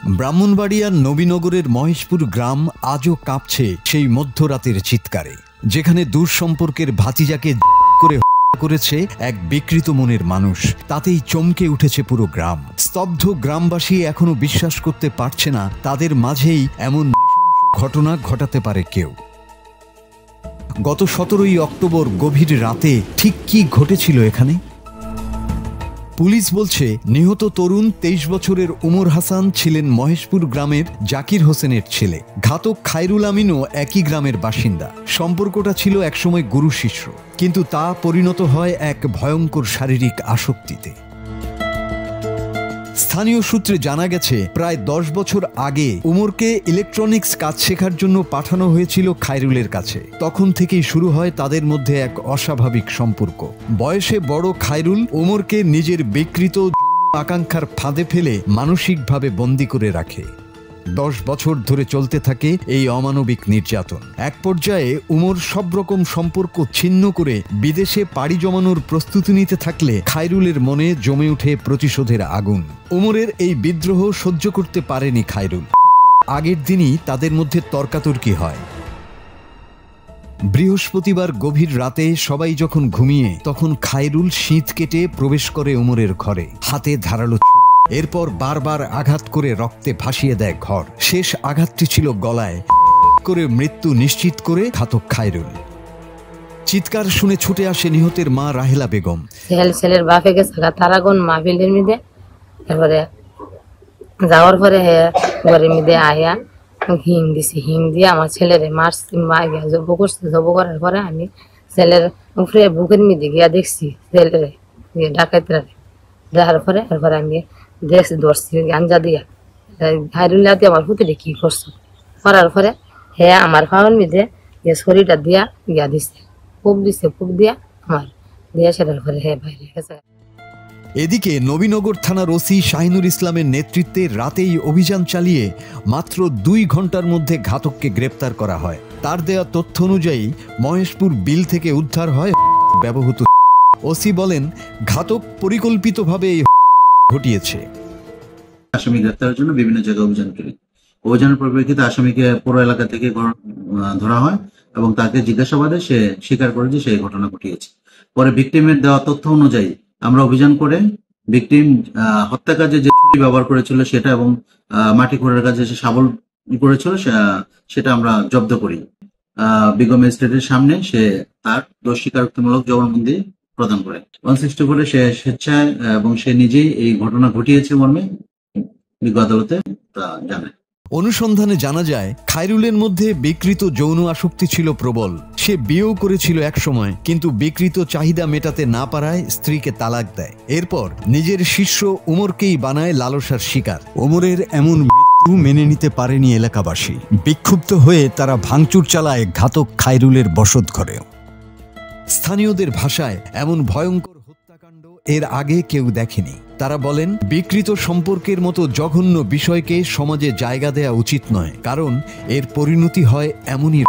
ব্রাহ্মণবাড়িয়ার নবীনগরের মহেশপুর গ্রাম আজও কাঁপছে সেই মধ্যরাতের চিৎকারে, যেখানে দূর সম্পর্কের ভাতিজাকে করে করেছে এক বিকৃত মনের মানুষ। তাতেই চমকে উঠেছে পুরো গ্রাম। স্তব্ধ গ্রামবাসী এখনো বিশ্বাস করতে পারছে না তাদের মাঝেই এমন ঘটনা ঘটাতে পারে কেউ। গত 17ই অক্টোবর গভীর রাতে ঠিক কি ঘটেছিল এখানে? পুলিশ বলছে নিহত তরুণ 23 বছরের উমর হাসান ছিলেন মহেশপুর গ্রামের জাকির হোসেনের ছেলে। ঘাতক খায়রুল আমিনও একই গ্রামের বাসিন্দা। সম্পর্কটা ছিল একসময় গুরু শিষ্য, কিন্তু তা পরিণত হয় এক ভয়ঙ্কর শারীরিক আসক্তিতে। স্থানীয় সূত্রে জানা গেছে প্রায় 10 বছর আগে উমরকে ইলেকট্রনিক্স কাজ শেখার জন্য পাঠানো হয়েছিল খায়রুলের কাছে। তখন থেকেই শুরু হয় তাদের মধ্যে এক অস্বাভাবিক সম্পর্ক। বয়সে বড় খায়রুল উমরকে নিজের বিকৃত আকাঙ্ক্ষার ফাঁদে ফেলে মানসিকভাবে বন্দী করে রাখে। 10 বছর ধরে চলতে থাকে এই অমানবিক নির্যাতন। এক পর্যায়ে উমর সব রকম সম্পর্ক ছিন্ন করে বিদেশে পাড়ি জমানোর প্রস্তুতি নিতে থাকলে খায়রুলের মনে জমে ওঠে প্রতিশোধের আগুন। উমরের এই বিদ্রোহ সহ্য করতে পারেনি খায়রুল। আগের দিনই তাদের মধ্যে তর্কাতর্কি হয়। বৃহস্পতিবার গভীর রাতে সবাই যখন ঘুমিয়ে, তখন খায়রুল শীত কেটে প্রবেশ করে উমরের ঘরে, হাতে ধারালো। এরপর বারবার আঘাত করে রক্তে ভাসিয়ে দেয় ঘর। শেষ আঘাতটি ছিল গলায়। করে মৃত্যু নিশ্চিত করে ঘাতক খায়রুল। চিৎকার শুনে ছুটে আসে নিহতের মা রাহেলা বেগম। ছেলের বাপে গেছে তারাগন মাহফিলের মধ্যে, এবারে যাওয়ার পরে ঘরের মধ্যে আয়া হিং দিছি। হিং দিয়ে আমার ছেলেরে মারছি, জব করছি। জব করার পরে আমি ছেলের উপরে বুকের মধ্যে গিয়া দেখছি ছেলেরে ডাকাতরা দেখার পরে এরপরে আমি দেশ ধরছি গাঞ্জা দিয়া। খায়রুল আমার পুতিরে কি করছো করার পরে আমার ফাওয়ার মধ্যে শরীরটা দিয়া গিয়া দিছে, খুব দিছে, খুব দিয়া আমার দিয়া সেটার পরে বাইরে গেছে। এদিকে নবীনগর থানার ওসি শাহিনুর ইসলামের নেতৃত্বে রাতেই অভিযান চালিয়ে মাত্র 2 ঘন্টার মধ্যে ঘাতককে গ্রেপ্তার করা হয়। তার দেয়া তথ্য অনুযায়ী মহেশপুর বিল থেকে উদ্ধার হয় ব্যবহৃত। ওসি বলেন, ঘাতক পরিকল্পিতভাবে ঘটিয়েছে। আসামি গ্রেপ্তারের জন্য বিভিন্ন জায়গায় অভিযান করি। অভিযানের পরিপ্রেক্ষিতে আসামিকে পুরো এলাকা থেকে ধরা হয় এবং তাকে জিজ্ঞাসাবাদে সে স্বীকার করে যে সেই ঘটনা ঘটিয়েছে। পরে ভিকটিমের দেওয়া তথ্য অনুযায়ী আমরা অভিযান করে ভিকটিম হত্যা কাজে যে ছুরি ব্যবহার করেছিল সেটা এবং মাটি খোঁড়ার কাজে যে শাবল করেছিল সেটা আমরা জব্দ করি। বিগম ম্যাজিস্ট্রেটের সামনে সে তার দোষ স্বীকারোক্তিমূলক জবানবন্দি প্রদান করে। 164 সে স্বেচ্ছায় এবং সে নিজেই এই ঘটনা ঘটিয়েছে মর্মে বিজ্ঞ আদালতে তা জানায়। অনুসন্ধানে জানা যায় খায়রুলের মধ্যে বিকৃত যৌন আসক্তি ছিল প্রবল। সে বিয়েও করেছিল এক সময়, কিন্তু বিকৃত চাহিদা মেটাতে না পারায় স্ত্রীকে তালাক দেয়। এরপর নিজের শিষ্য উমরকেই বানায় লালসার শিকার। উমরের এমন মৃত্যু মেনে নিতে পারেনি এলাকাবাসী। বিক্ষুব্ধ হয়ে তারা ভাঙচুর চালায় ঘাতক খায়রুলের বসত ঘরে। স্থানীয়দের ভাষায় এমন ভয়ঙ্কর হত্যাকাণ্ড এর আগে কেউ দেখেনি। তারা বলেন, বিকৃত সম্পর্কের মতো জঘন্য বিষয়কে সমাজে জায়গা দেওয়া উচিত নয়, কারণ এর পরিণতি হয় এমনই।